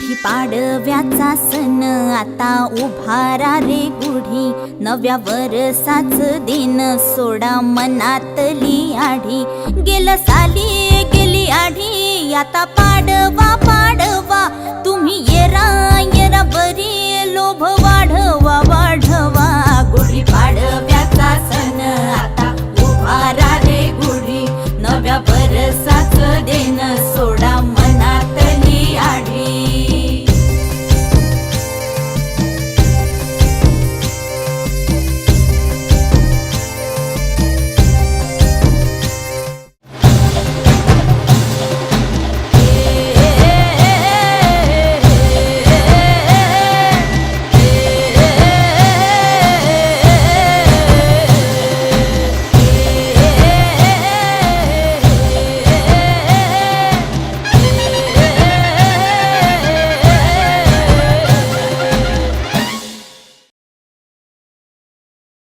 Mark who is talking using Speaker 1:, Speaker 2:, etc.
Speaker 1: गुढी पाडव्याचा सण आता उभारा रे गुढी, नव्या वर्षाच दिन सोडा मनातली आढी। गेलं साली गेली आढी, आता पाडवा पाडवा, तुम्ही येरा येरा बरी लोभ वाढवा वाढवा। गुढी पाडव्याचा सण आता उभारा रे गुढी, नव्या वर्षाच दिन